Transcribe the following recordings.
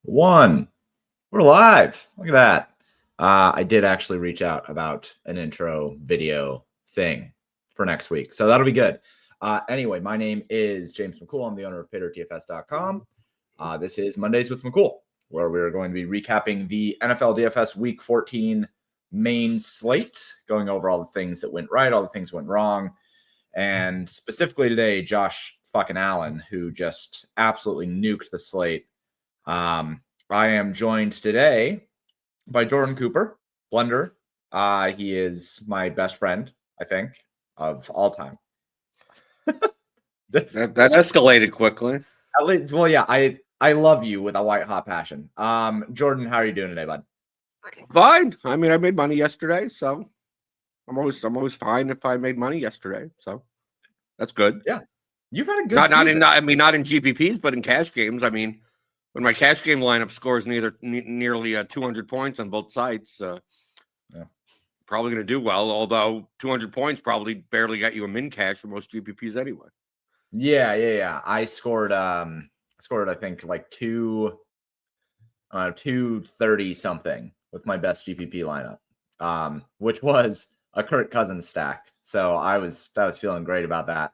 One. We're live. Look at that. I did actually reach out about an intro video thing for next week, so that'll be good. Anyway, my name is James McCool. I'm the owner of PayDirtDFS.com. This is Mondays with McCool, where we're going to be recapping the NFL DFS Week 14 main slate, going over all the things that went right, all the things that went wrong, and specifically today, Josh fucking Allen, who just absolutely nuked the slate. I am joined today by Jordan Cooper, Blender. He is my best friend, I think, of all time. That escalated quickly. Well, yeah, I love you with a white hot passion. Jordan, how are you doing today, bud? Fine. I mean, I made money yesterday, so I'm always fine if I made money yesterday. So that's good. Yeah, you've had a good season. Not in GPPs, but in cash games. I mean, when my cash game lineup scores nearly 200 points on both sites, probably going to do well. Although 200 points probably barely got you a min cash for most GPPs anyway. Yeah. I scored I think like 230 something with my best GPP lineup, which was a Kirk Cousins stack. So I was feeling great about that.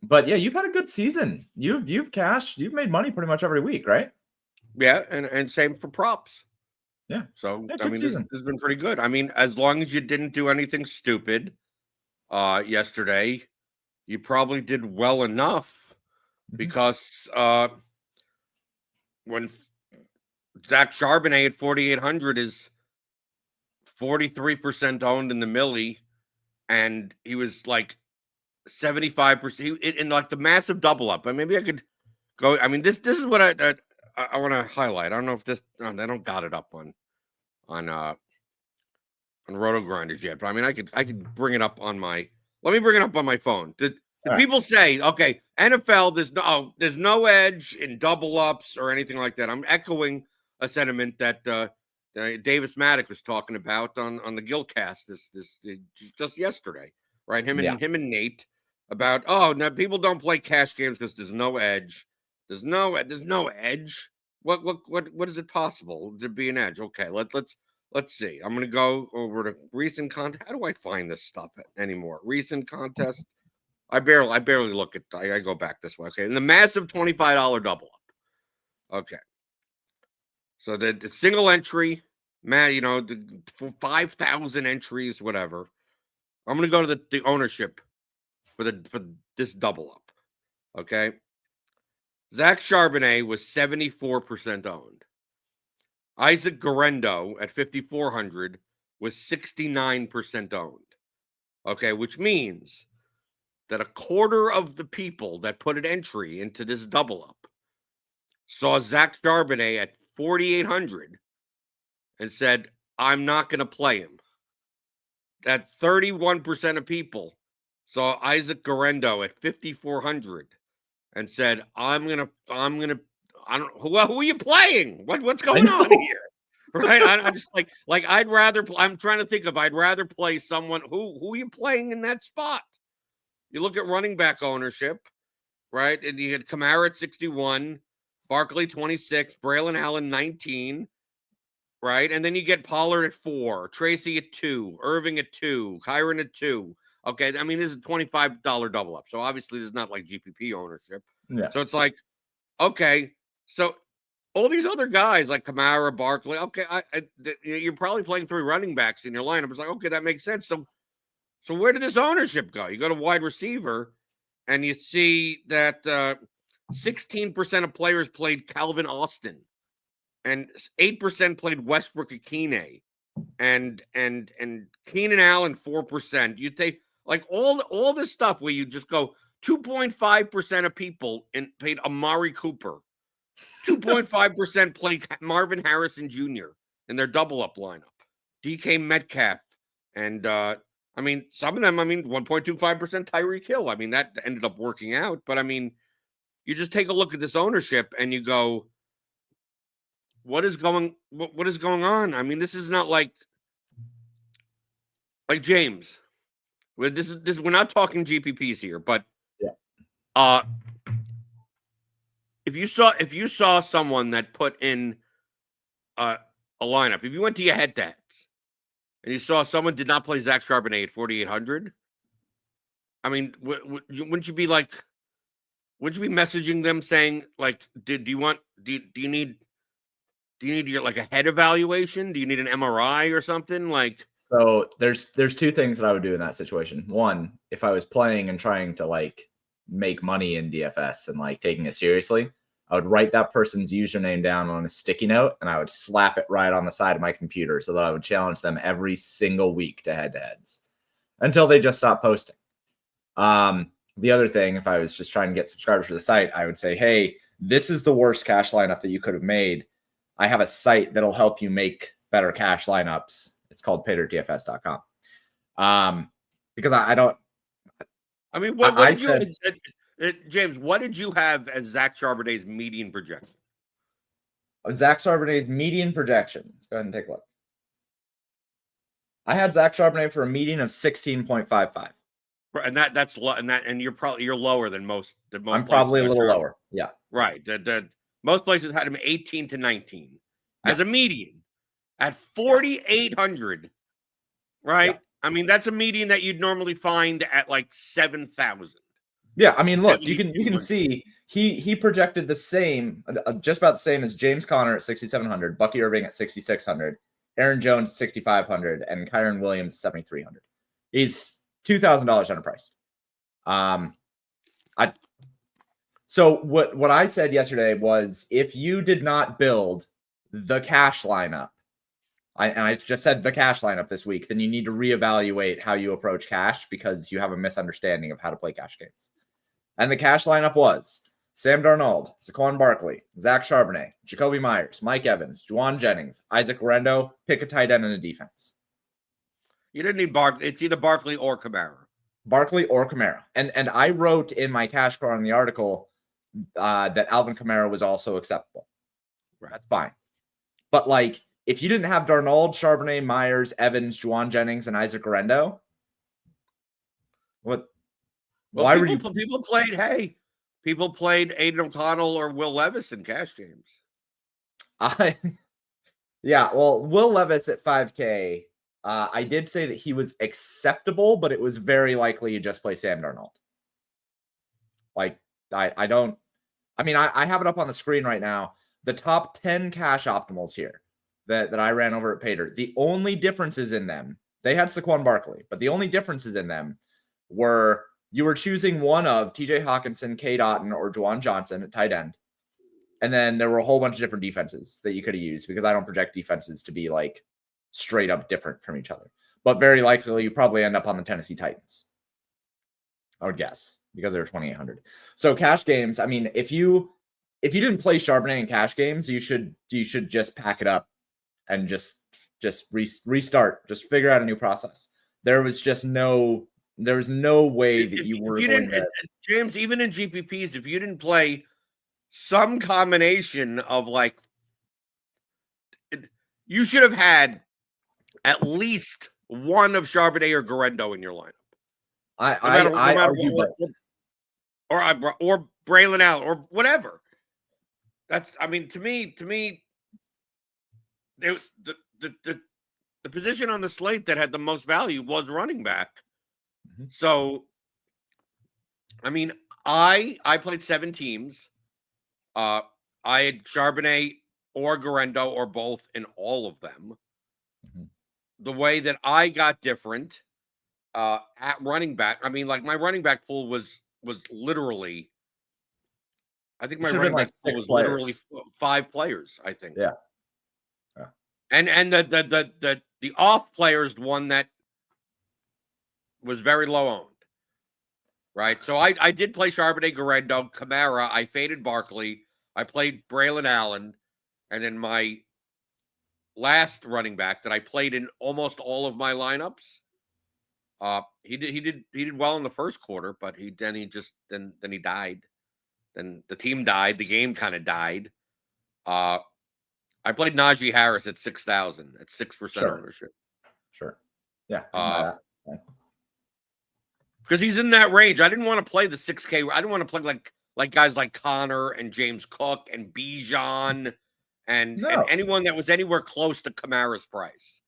But yeah, you've had a good season. You've cashed, you've made money pretty much every week, right? Yeah, and same for props. Yeah. So yeah, I mean, this has been pretty good. I mean, as long as you didn't do anything stupid yesterday, you probably did well enough because when Zach Charbonnet at 4,800 is 43% owned in the millie, and he was like 75% in like the massive double up. But maybe I could go. I mean, this is what I want to highlight. I don't know if this. I don't got it up on Roto Grinders yet, but I mean, I could bring it up on my. Let me bring it up on my phone. Did people say, okay, NFL, there's no edge in double ups or anything like that? I'm echoing a sentiment that Davis Maddock was talking about on the Gilcast this just yesterday, right? Him and Nate about now people don't play cash games because there's no edge. There's no edge. What is it possible to be an edge? Okay, let's see. I'm going to go over to recent content. How do I find this stuff anymore? Recent contest. I barely look at. I go back this way. Okay, and the massive $25 double up. Okay, so the single entry, man, the 5,000 entries, whatever. I'm going to go to the ownership for this double up. Okay, Zach Charbonnet was 74% owned. Isaac Guerendo at 5,400 was 69% owned. Okay, which means that a quarter of the people that put an entry into this double up saw Zach Charbonnet at 4,800 and said, I'm not going to play him. That 31% of people saw Isaac Guerendo at 5,400 and said, who are you playing? What's going on here? Right? I'm just like I'm trying to think of, I'd rather play someone who are you playing in that spot? You look at running back ownership, right? And you had Kamara at 61, Barkley 26, Braylon Allen 19, right? And then you get Pollard at 4, Tracy at 2, Irving at 2, Kyron at 2. Okay, I mean, this is a $25 double up. So obviously this is not like GPP ownership. Yeah. So it's like, okay, so all these other guys like Kamara, Barkley, okay, you're probably playing 3 running backs in your lineup. It's like, okay, that makes sense. So where did this ownership go? You go to wide receiver, and you see that 16% of players played Calvin Austin, and 8% played Westbrook Akine, and Keenan Allen 4%. You take like all this stuff where you just go 2.5% of people paid Amari Cooper. 2.5% played Marvin Harrison Jr. in their double up lineup. DK Metcalf. And I mean, some of them, 1.25% Tyreek Hill. I mean, that ended up working out. But I mean, you just take a look at this ownership and you go, what is going on? I mean, this is not like James. We're not talking GPPs here, but if if you saw someone that put in a lineup, if you went to your head-to-heads and you saw someone did not play Zach Charbonnet at 4,800, I mean, wouldn't you be like, wouldn't you be messaging them saying like, do you need your like a head evaluation? Do you need an MRI or something? Like, so there's two things that I would do in that situation. One, if I was playing and trying to like make money in DFS and like taking it seriously, I would write that person's username down on a sticky note and I would slap it right on the side of my computer so that I would challenge them every single week to head-to-heads until they just stop posting. The other thing, if I was just trying to get subscribers for the site, I would say, hey, this is the worst cash lineup that you could have made. I have a site that'll help you make better cash lineups. It's called paydirdfs.com. Because I don't. I mean, what did you, James? What did you have as Zach Charbonnet's median projection? Zach Charbonnet's median projection. Let's go ahead and take a look. I had Zach Charbonnet for a median of 16.55. And that's low, and you're lower than most. I'm probably a little lower. Yeah. Right. Most places had him 18 to 19 as a median at 4,800. Right. Yeah. I mean, that's a median that you'd normally find at like 7,000. Yeah. I mean, look, you can see he projected the same, just about the same as James Conner at 6,700, Bucky Irving at 6,600, Aaron Jones 6,500, and Kyron Williams 7,300. He's $2,000 underpriced. So what I said yesterday was, if you did not build the cash lineup, I just said the cash lineup this week, then you need to reevaluate how you approach cash because you have a misunderstanding of how to play cash games. And the cash lineup was Sam Darnold, Saquon Barkley, Zach Charbonnet, Jacoby Myers, Mike Evans, Juwan Jennings, Isaac Rendo, pick a tight end and a defense. You didn't need Barkley. It's either Barkley or Kamara. Barkley or Kamara. And I wrote in my cash car in the article that Alvin Kamara was also acceptable. Right. That's fine. But like, if you didn't have Darnold, Charbonnet, Myers, Evans, Juwan Jennings, and Isaac Rendo, what? Well, why were you? People played Aiden O'Connell or Will Levis in cash games. Yeah. Well, Will Levis at 5K. I did say that he was acceptable, but it was very likely you just play Sam Darnold. Like, I have it up on the screen right now. The top 10 cash optimals here that I ran over at Paydirt. The only differences in them, they had Saquon Barkley, but the only differences in them were you were choosing one of TJ Hawkinson, Cade Otton, or Juwan Johnson at tight end. And then there were a whole bunch of different defenses that you could have used because I don't project defenses to be like straight up different from each other. But very likely you probably end up on the Tennessee Titans, I would guess, because they're 2,800. So cash games, I mean, if you didn't play Charbonnet in cash games, you should just pack it up and just restart, just figure out a new process. There was no way that you were going to... James, even in GPPs, if you didn't play some combination of like, you should have had at least one of Charbonnet or Garendo in your lineup. I argue both. Or Braylon Allen or whatever. That's, I mean, to me, the position on the slate that had the most value was running back. Mm-hmm. So, I mean, I played 7 teams. I had Charbonnet or Garendo or both in all of them. Mm-hmm. The way that I got different at running back, I mean, like my running back pool was literally, I think my running back pool was literally 5 players, I think. Yeah. And the off players, one that was very low owned. Right. So I did play Charbonnet, Garendo, Kamara. I faded Barkley. I played Braylon Allen. And then my last running back that I played in almost all of my lineups, he did well in the first quarter, but then he died. Then the team died. The game kind of died. I played Najee Harris at 6,000 at 6% ownership. Sure. Yeah. Because he's in that range. I didn't want to play the 6K. I didn't want to play like guys like Connor and James Cook and Bijan and anyone that was anywhere close to Kamara's price,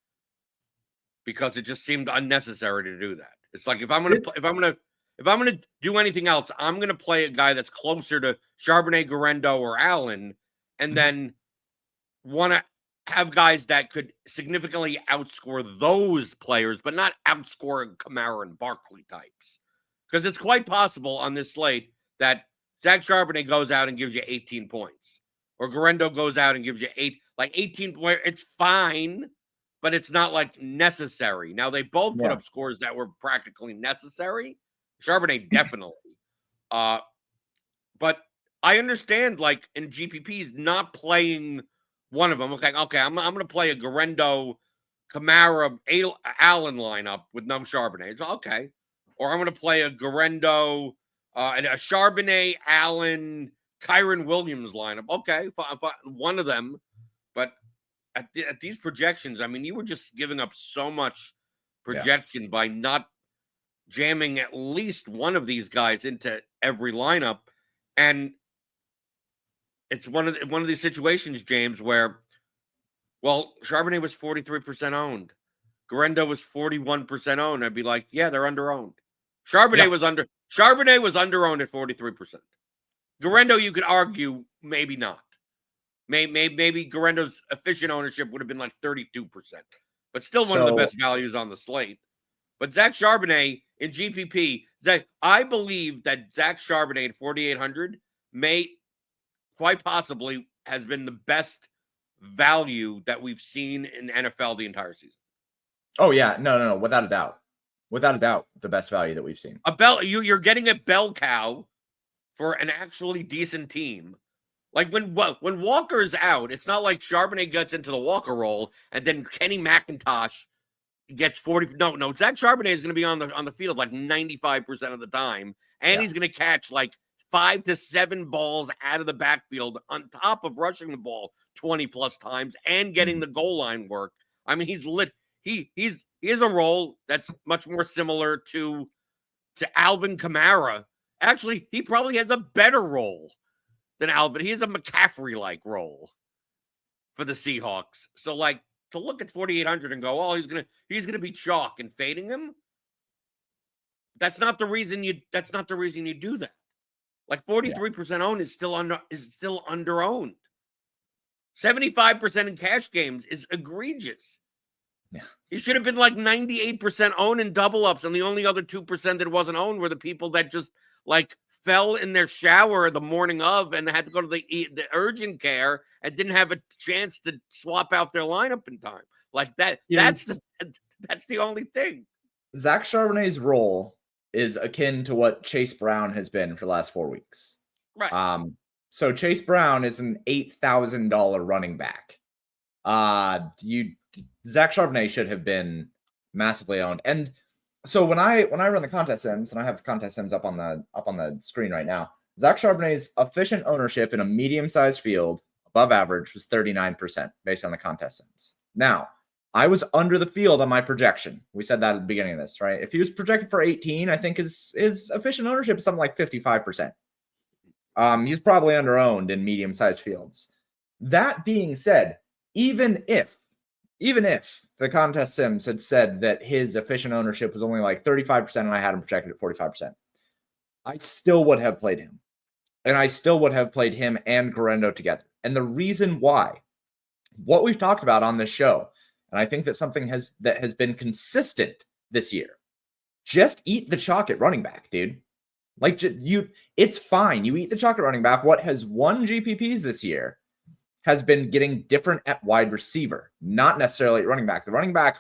because it just seemed unnecessary to do that. It's like if I'm gonna do anything else, I'm gonna play a guy that's closer to Charbonnet, Garendo, or Allen, and then want to have guys that could significantly outscore those players, but not outscore Kamara and Barkley types. Because it's quite possible on this slate that Zach Charbonnet goes out and gives you 18 points, or Garendo goes out and gives you 18 points. It's fine, but it's not like necessary. Now, they both put up scores that were practically necessary. Charbonnet definitely. But I understand, like, in GPPs, not playing one of them. Okay, I'm going to play a Garendo, Kamara, Allen lineup with no Charbonnet. It's okay. Or I'm going to play a Garendo, and a Charbonnet, Allen, Kyron Williams lineup. Okay, one of them. But at these projections, I mean, you were just giving up so much projection by not jamming at least one of these guys into every lineup. And it's one of these situations, James, where, well, Charbonnet was 43% owned. Garendo was 41% owned. I'd be like, yeah, they're under-owned. Charbonnet was under-owned at 43%. Garendo, you could argue, maybe not. Maybe Garendo's efficient ownership would have been like 32%, but still one of the best values on the slate. But Zach Charbonnet in GPP, I believe that Zach Charbonnet at 4,800 may quite possibly has been the best value that we've seen in NFL the entire season. Oh yeah, no, without a doubt, the best value that we've seen. You're getting a bell cow for an actually decent team. Like when Walker's out, it's not like Charbonnet gets into the Walker role and then Kenny McIntosh gets 40. No, Zach Charbonnet is going to be on the field like 95% of the time, and he's going to catch like 5 to 7 balls out of the backfield on top of rushing the ball 20 plus times and getting the goal line work. I mean, he's lit. He is a role that's much more similar to Alvin Kamara. Actually, he probably has a better role than Alvin. He has a McCaffrey-like role for the Seahawks. So, like, to look at 4,800 and go, oh, he's gonna be chalk and fading him. That's not the reason you do that. Like 43% owned is still under owned. 75% in cash games is egregious. Yeah. He should have been like 98% owned in double ups, and the only other 2% that wasn't owned were the people that just like fell in their shower the morning of and had to go to the urgent care and didn't have a chance to swap out their lineup in time. Like that. That's the only thing. Zach Charbonnet's role is akin to what Chase Brown has been for the last 4 weeks. Right. So Chase Brown is an $8,000 running back. Zach Charbonnet should have been massively owned. And so when I run the contest sims, and I have the contest sims up on the screen right now, Zach Charbonnet's efficient ownership in a medium-sized field above average was 39% based on the contest sims. Now, I was under the field on my projection. We said that at the beginning of this, right? If he was projected for 18, I think his efficient ownership is something like 55%. He's probably under-owned in medium-sized fields. That being said, even if the contest sims had said that his efficient ownership was only like 35% and I had him projected at 45%, I still would have played him. And I still would have played him and Garendo together. And the reason why, what we've talked about on this show, and I think that something that has been consistent this year, just eat the chalk at running back, dude. Like, it's fine. You eat the chalk at running back. What has won GPPs this year has been getting different at wide receiver, not necessarily at running back. The running back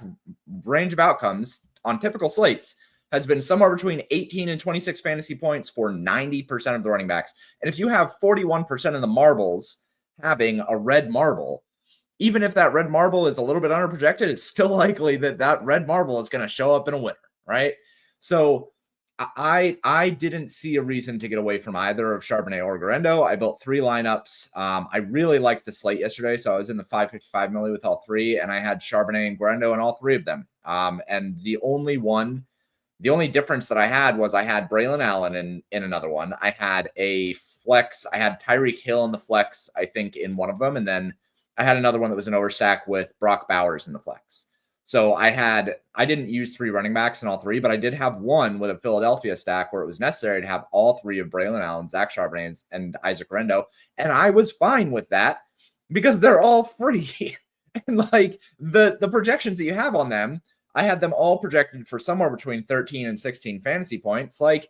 range of outcomes on typical slates has been somewhere between 18 and 26 fantasy points for 90% of the running backs. And if you have 41% of the marbles having a red marble, even if that red marble is a little bit underprojected, it's still likely that red marble is going to show up in a winner, right? So I didn't see a reason to get away from either of Charbonnet or Garendo. I built 3 lineups. I really liked the slate yesterday, so I was in the 555 milli with all 3, and I had Charbonnet and Garendo in all 3 of them. And the only one The only difference that I had was I had Braylon Allen in another one. I had a flex. I had Tyreek Hill in the flex, I think, in one of them. And then I had another one that was an overstack with Brock Bowers in the flex. So I didn't use 3 running backs in all 3, but I did have one with a Philadelphia stack where it was necessary to have all 3 of Braylon Allen, Zach Charbonnet, and Isaac Rendo. And I was fine with that because they're all free. And like the projections that you have on them, I had them all projected for somewhere between 13 and 16 fantasy points. Like,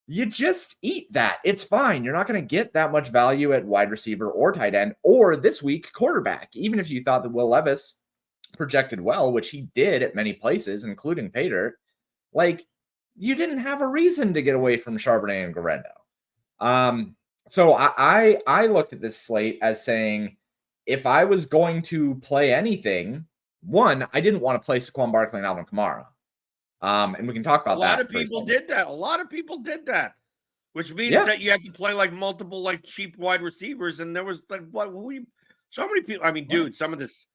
you just eat that. It's fine. You're not going to get that much value at wide receiver or tight end or this week quarterback. Even if you thought that Will Levis projected well, which he did at many places, including pay dirt, like, you didn't have a reason to get away from Charbonnet and Garendo. So I looked at this slate as saying, if I was going to play anything, one, I didn't want to play Saquon Barkley and Alvin Kamara. And we can talk about that. A lot of people did that. A lot of people did that, which means that you have to play like multiple, like cheap wide receivers. And there was like, so many people. I mean, dude, some of this,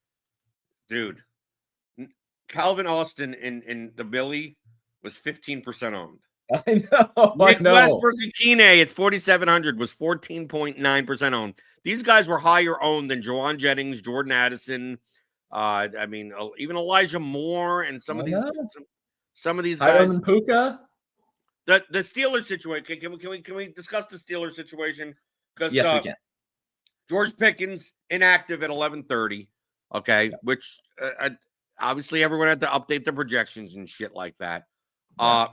Calvin Austin in the Billy was 15% owned. I know. Nick Westbrook and Keeney, it's 4,700, was 14.9% owned. These guys were higher owned than Juwan Jennings, Jordan Addison. I mean, even Elijah Moore and some of these guys. Puka. The Steelers situation. Can we discuss the Steelers situation? Because yes, we can. George Pickens inactive at 11:30. Okay, which obviously everyone had to update their projections and shit like that. Yeah.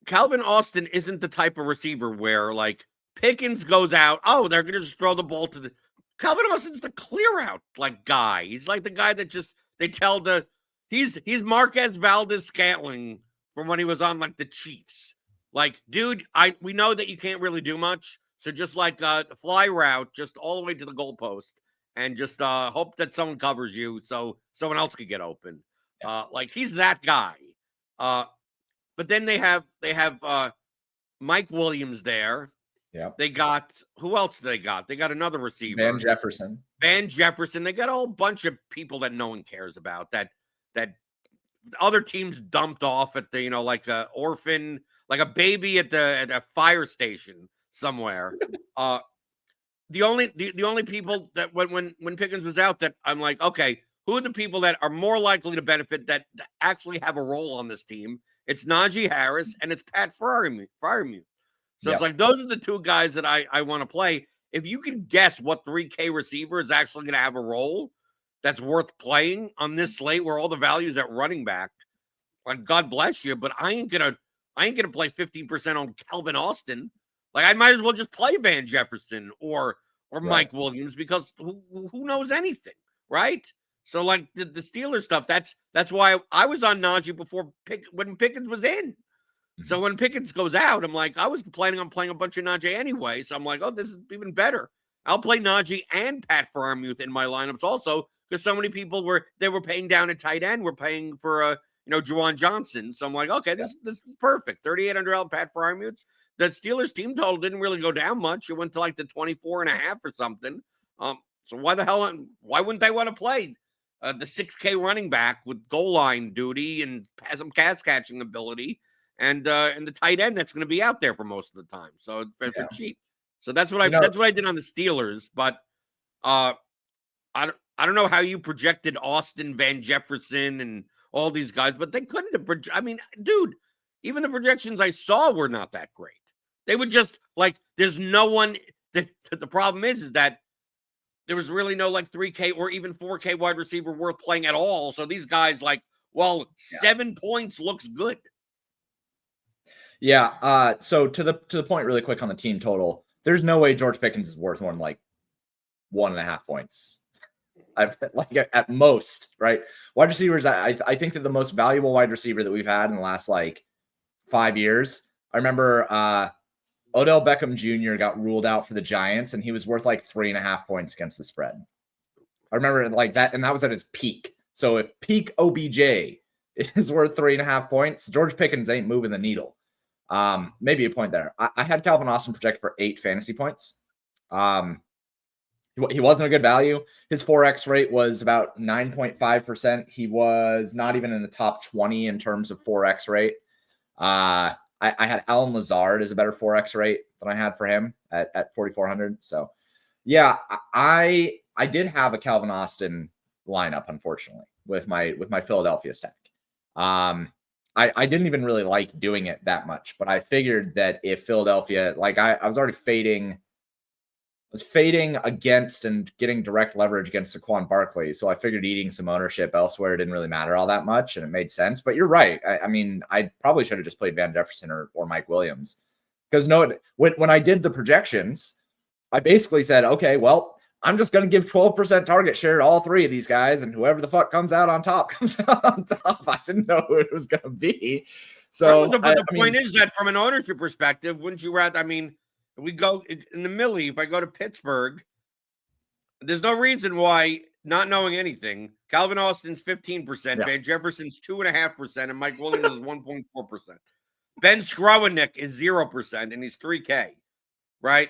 Calvin Austin isn't the type of receiver where like Pickens goes out. Oh, they're gonna just throw the ball to the. Calvin Austin's the clear out like guy. He's like the guy that just they tell the. He's Marquez Valdez-Scantling from when he was on like the Chiefs. Like, dude, we know that you can't really do much, so just like fly route, just all the way to the goalpost, and just hope that someone covers you so someone else could get open. Like he's that guy. But then they have Mike Williams there. Yeah. They got who else? They got another receiver, Van Jefferson. They got a whole bunch of people that no one cares about that other teams dumped off at the like a orphan, like a baby at a fire station somewhere. The only people that when Pickens was out that I'm like, okay, who are the people that are more likely to benefit that actually have a role on this team? It's Najee Harris and it's Pat Freiermuth. So It's like those are the 2 guys that I want to play. If you can guess what 3K receiver is actually going to have a role that's worth playing on this slate where all the values at running back, like God bless you, but I ain't gonna play 15% on Calvin Austin. Like I might as well just play Van Jefferson or Mike Williams because who knows anything, right? So like the Steelers stuff, that's why I was on Najee before when Pickens was in. Mm-hmm. So when Pickens goes out, I'm like, I was planning on playing a bunch of Najee anyway. So I'm like, oh, this is even better. I'll play Najee and Pat Freiermuth in my lineups also because so many people were paying down at tight end. We're paying for Juwan Johnson. So I'm like, okay, this is perfect. $3,800 Pat Freiermuth. The Steelers team total didn't really go down much. It went to like the 24.5 or something. So why wouldn't they want to play the 6K running back with goal line duty and has some pass catching ability and the tight end that's going to be out there for most of the time. So it's cheap. So that's what that's what I did on the Steelers. But I don't know how you projected Austin, Van Jefferson, and all these guys, but they couldn't have. I mean, dude, even the projections I saw were not that great. They would just like. There's no one. The problem is that there was really no like 3K or even 4K wide receiver worth playing at all. So these guys 7 points looks good. Yeah. So to the point really quick on the team total, there's no way George Pickens is worth more than like 1.5 points. At most, right? Wide receivers, I think that the most valuable wide receiver that we've had in the last 5 years. I remember Odell Beckham Jr. got ruled out for the Giants, and he was worth 3.5 points against the spread. I remember that, and that was at his peak. So if peak OBJ is worth 3.5 points, George Pickens ain't moving the needle. Maybe a point there. I had Calvin Austin projected for 8 fantasy points. He wasn't a good value. His 4X rate was about 9.5%. He was not even in the top 20 in terms of 4X rate. I had Alan Lazard as a better 4X rate than I had for him at 4,400. So, yeah, I did have a Calvin Austin lineup, unfortunately, with my Philadelphia stack. I didn't even really like doing it that much, but I figured that if Philadelphia, like I was already fading against and getting direct leverage against Saquon Barkley. So I figured eating some ownership elsewhere didn't really matter all that much, and it made sense. But you're right. I mean, I probably should have just played Van Jefferson or Mike Williams. Because when I did the projections, I basically said, okay, well, I'm just going to give 12% target share to all three of these guys, and whoever the fuck comes out on top comes out on top. I didn't know who it was going to be. So, but the point is that from an ownership perspective, wouldn't you rather? I mean, we go in the Millie. If I go to Pittsburgh, there's no reason why, not knowing anything, Calvin Austin's 15%, Van Jefferson's 2.5%, and Mike Williams is 1.4%. Ben Skrowinek is 0%, and he's 3K. Right?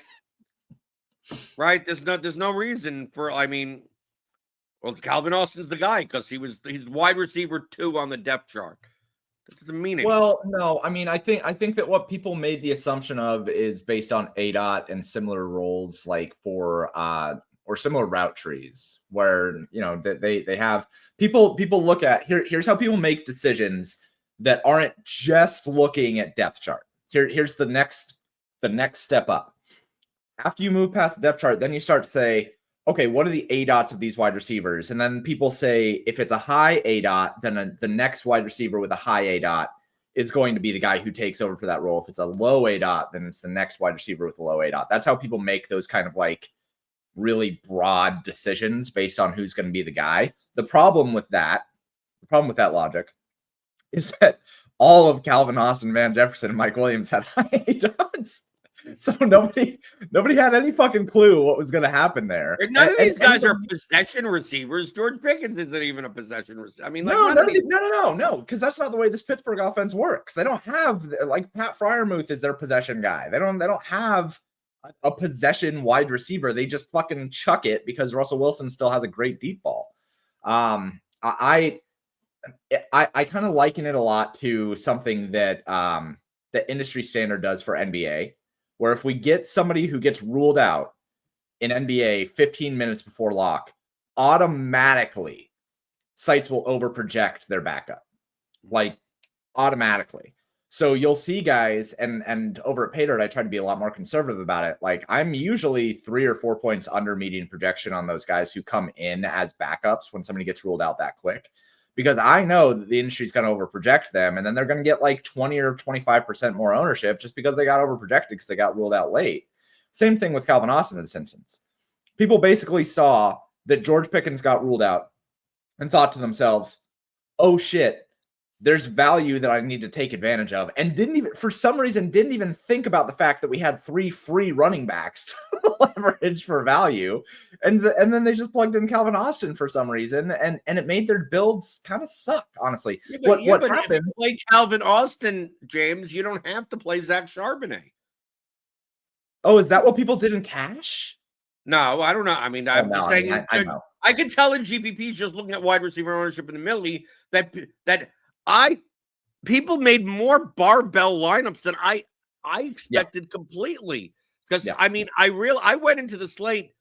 Right? There's no reason for. I mean, well, Calvin Austin's the guy because he's wide receiver 2 on the depth chart. That doesn't mean anything. Well, no, I mean, I think that what people made the assumption of is based on ADOT and similar roles, like for or similar route trees, where they have people look at here's how people make decisions that aren't just looking at depth chart. Here's the next step up. After you move past the depth chart, then you start to say, okay, what are the ADOTs of these wide receivers? And then people say, if it's a high ADOT, then the next wide receiver with a high ADOT is going to be the guy who takes over for that role. If it's a low ADOT, then it's the next wide receiver with a low ADOT. That's how people make those kind of like really broad decisions based on who's going to be the guy. The problem with that logic is that all of Calvin Austin, Van Jefferson, and Mike Williams had high ADOTs. So nobody had any fucking clue what was going to happen there. None of these guys are possession receivers. George Pickens isn't even a possession receiver. I mean, like, no, because that's not the way this Pittsburgh offense works. They don't have, like, Pat Freiermuth is their possession guy. They don't have a possession wide receiver. They just fucking chuck it because Russell Wilson still has a great deep ball. I kind of liken it a lot to something that the industry standard does for NBA. Where if we get somebody who gets ruled out in NBA 15 minutes before lock, automatically sites will overproject their backup, like automatically. So you'll see guys, and over at Paydirt, I try to be a lot more conservative about it. Like I'm usually 3 or 4 points under median projection on those guys who come in as backups when somebody gets ruled out that quick. Because I know that the industry's going to overproject them, and then they're going to get like 20 or 25% more ownership just because they got overprojected because they got ruled out late. Same thing with Calvin Austin in this instance. People basically saw that George Pickens got ruled out and thought to themselves, oh shit, there's value that I need to take advantage of, and for some reason didn't even think about the fact that we had 3 free running backs to leverage for value, and then they just plugged in Calvin Austin for some reason, and it made their builds kind of suck, honestly. What happened? If you play Calvin Austin, James, you don't have to play Zach Charbonnet. Oh, is that what people did in cash? No, I don't know. I mean, I'm just saying. I can tell in GPPs just looking at wide receiver ownership in the Millie that people made more barbell lineups than I expected completely. Because I mean, I went into the slate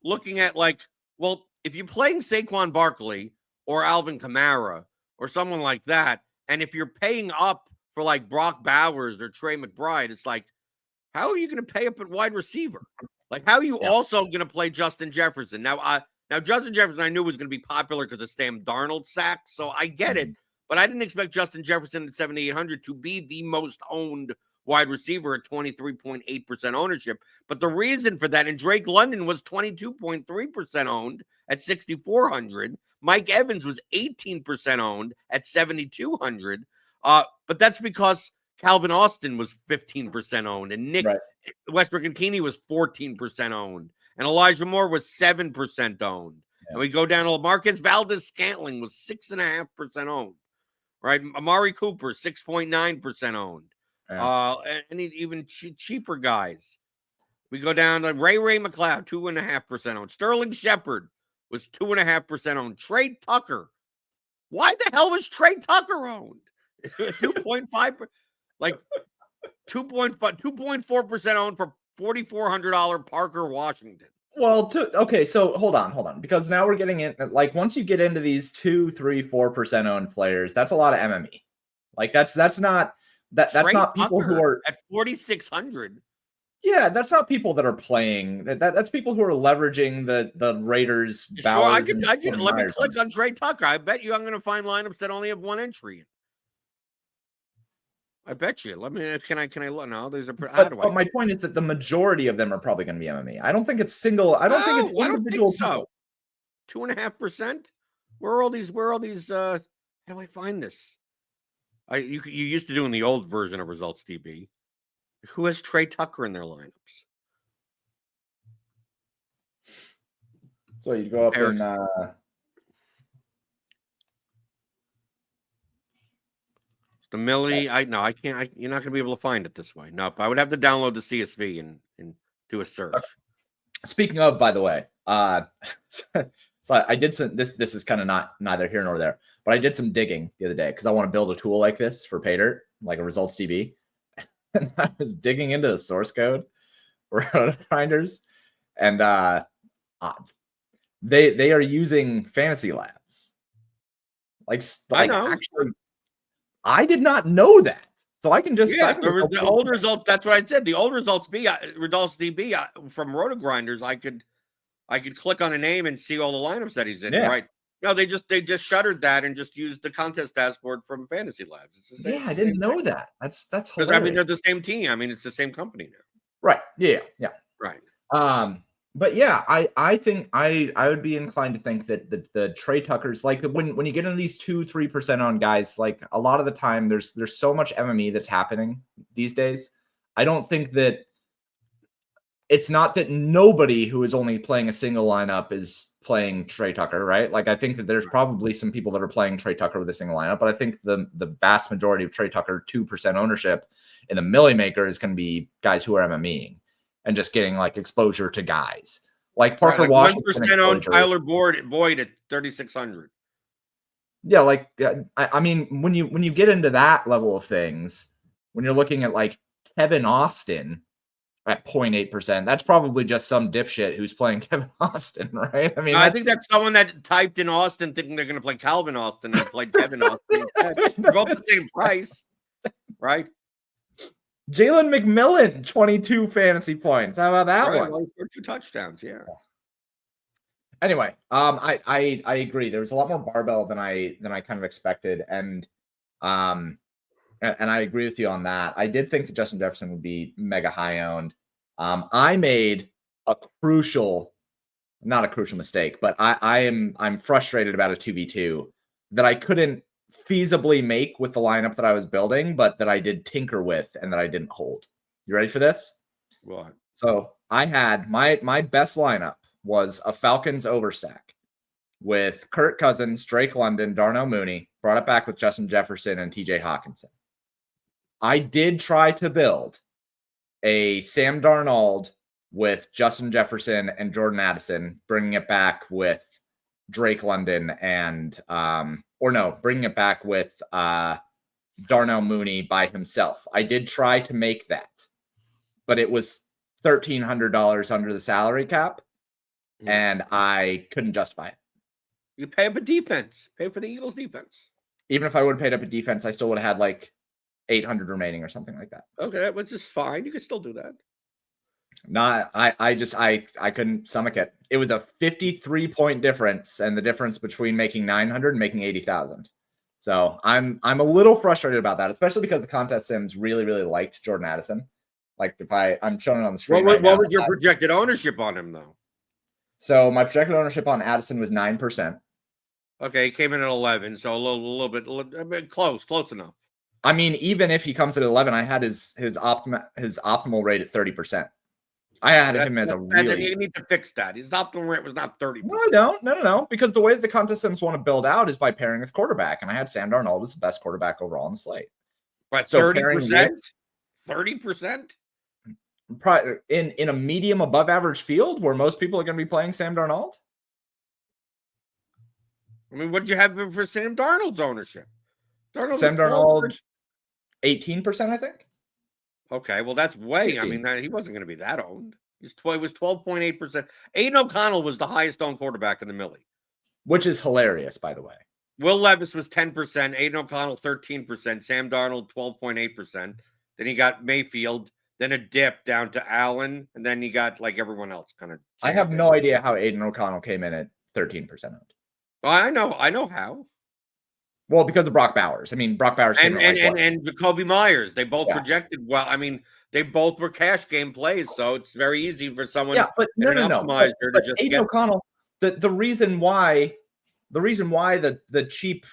looking at like, well, if you're playing Saquon Barkley or Alvin Kamara or someone like that, and if you're paying up for like Brock Bowers or Trey McBride, it's like, how are you going to pay up at wide receiver? Like, how are you also going to play Justin Jefferson? Now Justin Jefferson I knew was going to be popular because of Sam Darnold's sack, so I get it. But I didn't expect Justin Jefferson at 7,800 to be the most owned wide receiver at 23.8% ownership. But the reason for that, and Drake London was 22.3% owned at 6,400. Mike Evans was 18% owned at 7,200. But that's because Calvin Austin was 15% owned, and Nick Westbrook and Keeney was 14% owned, and Elijah Moore was 7% owned. And we go down to Marcus Valdez-Scantling was 6.5% owned. Right, Amari Cooper 6.9% owned, and even cheaper guys. We go down to Ray McCloud, 2.5% owned. Sterling Shepard was 2.5% owned. Trey Tucker. Why the hell was Trey Tucker owned? 2.5, like 2.4% owned for $4,400 Parker Washington. Well, okay, so hold on, because now we're getting in, like, once you get into these 2, 3, 4% owned players, that's a lot of MME. Like, that's not people Tucker who are at 4,600. Yeah, that's not people that are playing. That's people who are leveraging the Raiders. Sure, I Bowers, could let me click on Trey Tucker. I bet you I'm going to find lineups that only have one entry. I bet you. Let me. Can I look? No, there's a. But my point is that the majority of them are probably going to be MME. I don't think it's single. I don't think it's individual. So 2.5%. Where are all these? How do I find this? You used to do in the old version of Results DB. Who has Trey Tucker in their lineups? So you go up in. The Millie, I can't. You're not going to be able to find it this way. Nope. I would have to download the CSV and do a search. Okay. Speaking of, by the way, so I did some. This is kind of neither here nor there, but I did some digging the other day because I want to build a tool like this for PayDirt, like a Results DB. And I was digging into the source code for finders, and they are using Fantasy Labs. Like I know. Actually, I did not know that. So I can just the old result. That's what I said. The old results DB from RotoGrinders. I could click on a name and see all the lineups that he's in. Yeah. Right. No, they just shuttered that and just used the contest dashboard from Fantasy Labs. It's the same. Yeah, I didn't know that. That's hilarious. I mean, they're the same team. I mean, it's the same company now. Right. Yeah. Right. But yeah, I think I would be inclined to think that the Trey Tuckers, like when you get into these 2-3% on guys, like a lot of the time there's so much MME that's happening these days. I don't think that it's not that nobody who is only playing a single lineup is playing Trey Tucker, right? Like I think that there's probably some people that are playing Trey Tucker with a single lineup, but I think the vast majority of Trey Tucker 2% ownership in the Millie Maker is going to be guys who are MMEing and just getting like exposure to guys like Parker Washington. 1% on Tyler Boyd at 3,600. Yeah, like I mean, when you get into that level of things, when you're looking at like Kevin Austin at 0.8%, that's probably just some dipshit who's playing Kevin Austin, right? I mean, I think that's someone that typed in Austin thinking they're going to play Calvin Austin and played Kevin Austin. They're both the same price, right? Jalen McMillan, 22 fantasy points. How about that one? Well, 2 touchdowns, yeah. Anyway, I agree. There was a lot more barbell than I kind of expected, and I agree with you on that. I did think that Justin Jefferson would be mega high owned. I made not a crucial mistake, but I'm frustrated about a 2v2 that I couldn't feasibly make with the lineup that I was building, but that I did tinker with and that I didn't hold. You ready for this? What? So I had my best lineup was a Falcons overstack with Kirk Cousins, Drake London, Darnell Mooney, brought it back with Justin Jefferson and TJ Hawkinson. I did try to build a Sam Darnold with Justin Jefferson and Jordan Addison, bringing it back with Drake London and bringing it back with Darnell Mooney by himself. I did try to make that, but it was $1,300 under the salary cap, and I couldn't justify it. You pay up a defense. Pay for the Eagles defense. Even if I would have paid up a defense, I still would have had like 800 remaining or something like that. Okay, which is fine. You can still do that. I couldn't stomach it. It was a 53-point difference, and the difference between making 900 and making 80,000. So I'm a little frustrated about that, especially because the contest sims really, really liked Jordan Addison. Like if I'm showing it on the screen. What was your projected ownership on him though? So my projected ownership on Addison was 9%. Okay, he came in at 11, so a little bit close enough. I mean, even if he comes at 11, I had his optimal rate at 30%. I had him as a really. You need to fix that. His optimal rate was not 30%. No. Because the way that the contest sims want to build out is by pairing with quarterback, and I had Sam Darnold as the best quarterback overall on the slate. Right, so 30%. 30%. in a medium above average field where most people are going to be playing Sam Darnold? I mean, what did you have for Sam Darnold's ownership? Sam Darnold, 18%, I think. Okay, well, that's way. 16. I mean, he wasn't going to be that owned. He was 12.8%. Aiden O'Connell was the highest owned quarterback in the Millie, which is hilarious, by the way. Will Levis was 10%, Aiden O'Connell 13%, Sam Darnold 12.8%. Then he got Mayfield, then a dip down to Allen, and then he got like everyone else kind of. I have no idea how Aiden O'Connell came in at 13% owned. Well, I know how. Well, because of Brock Bowers. I mean, Brock Bowers and Jacoby Myers. They both projected well. I mean, they both were cash game plays, so it's very easy for someone. Yeah, but no. Optimizer but to just Aiden O'Connell. The reason why the cheap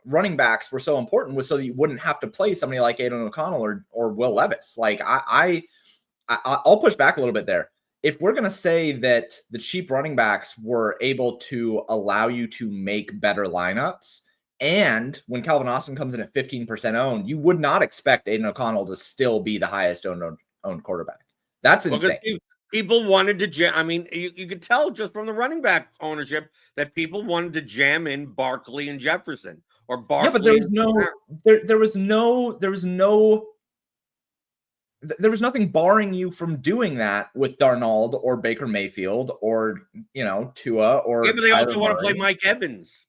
running backs were so important was so that you wouldn't have to play somebody like Aiden O'Connell or Will Levis. Like I'll push back a little bit there. If we're going to say that the cheap running backs were able to allow you to make better lineups, and when Calvin Austin comes in at 15% owned, you would not expect Aiden O'Connell to still be the highest owned quarterback. That's insane. People wanted to jam. I mean, you could tell just from the running back ownership that people wanted to jam in Barkley and Jefferson or Barkley. Yeah, but there was nothing barring you from doing that with Darnold or Baker Mayfield or, Tua or. Yeah, but they also want to play Mike Evans.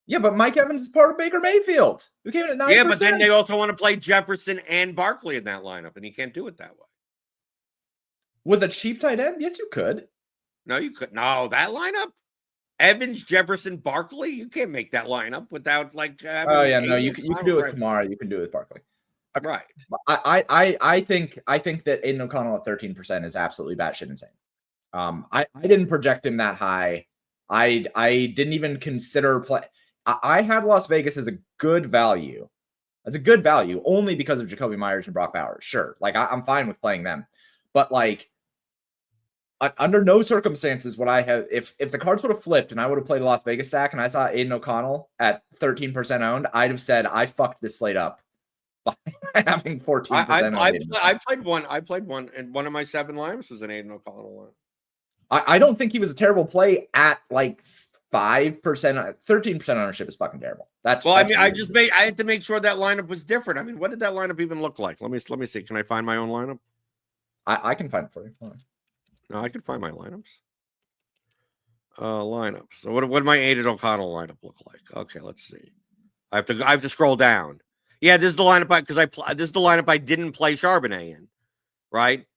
Yeah, but Mike Evans is part of Baker Mayfield, who came in at 9%. Yeah, but then they also want to play Jefferson and Barkley in that lineup, and you can't do it that way. With a cheap tight end? Yes, you could. No, you could. No, that lineup? Evans, Jefferson, Barkley? You can't make that lineup without like. Oh yeah, no, you can do it with Kamara. You can do it with Barkley. Okay. Right. I think that Aiden O'Connell at 13% is absolutely batshit insane. I didn't project him that high. I didn't even consider play. I had Las Vegas as a good value. As a good value only because of Jacoby Myers and Brock Bowers. Sure, like I'm fine with playing them, but like under no circumstances would I have if the cards would have flipped and I would have played a Las Vegas stack and I saw Aiden O'Connell at 13% owned, I'd have said I fucked this slate up by having 14%. I played one, and one of my 7 lineups was an Aiden O'Connell one. I don't think he was a terrible play at like 5%. 13% ownership is fucking terrible. That's I mean, I had to make sure that lineup was different. I mean, what did that lineup even look like? Let me see. Can I find my own lineup? I can find it for you. No, I can find my lineups. Lineups. So what did my Aiden O'Connell lineup look like? Okay, let's see. I have to scroll down. Yeah, this is the lineup this is the lineup I didn't play Charbonnet in, right?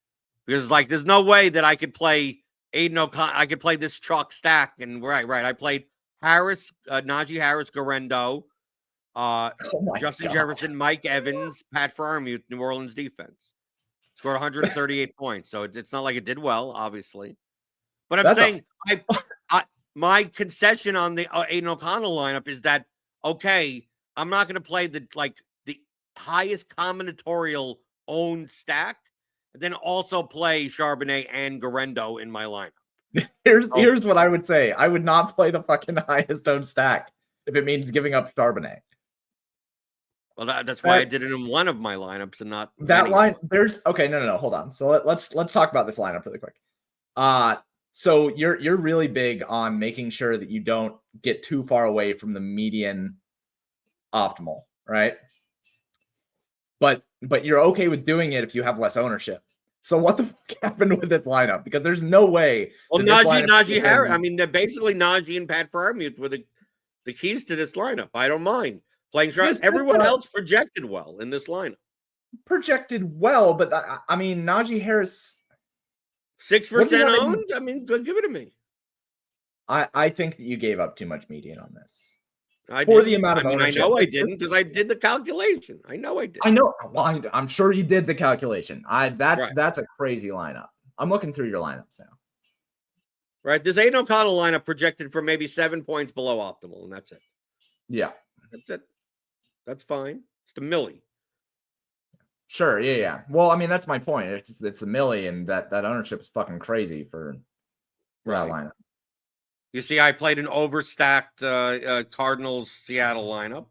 Because like there's no way that I could play Aiden O'Connell. I could play this chalk stack and right. I played Harris, Najee Harris, Garendo, Justin Jefferson, Mike Evans, Pat Freiermuth, New Orleans defense. Scored 138 points, so it's not like it did well, obviously. But I'm saying my concession on the Aiden O'Connell lineup is that okay, I'm not going to play the highest combinatorial owned stack, and then also play Charbonnet and Garendo in my lineup. Here's what I would say: I would not play the fucking highest owned stack if it means giving up Charbonnet. Well, that's why I did it in one of my lineups and not that line. There's okay. No. Hold on. So let's talk about this lineup really quick. So you're really big on making sure that you don't get too far away from the median optimal, right? But you're okay with doing it if you have less ownership. So what the fuck happened with this lineup? Because there's no way. Well, Najee Harris. I mean, basically Najee and Pat Freiermuth were the keys to this lineup. I don't mind playing short. Everyone else projected well in this lineup. Projected well, but I mean, Najee Harris 6% owned. I mean, give it to me. I think that you gave up too much median on this. The amount of ownership. I know I didn't because I did the calculation. I know I did. I know. Well, I'm sure you did the calculation. That's a crazy lineup. I'm looking through your lineups now. Right. This Aiden O'Connell lineup projected for maybe 7 points below optimal, and that's it. Yeah. That's it. That's fine. It's the Millie. Sure. Yeah. Well, I mean, that's my point. It's the Millie, and that ownership is fucking crazy for that lineup. You see, I played an overstacked Cardinals Seattle lineup.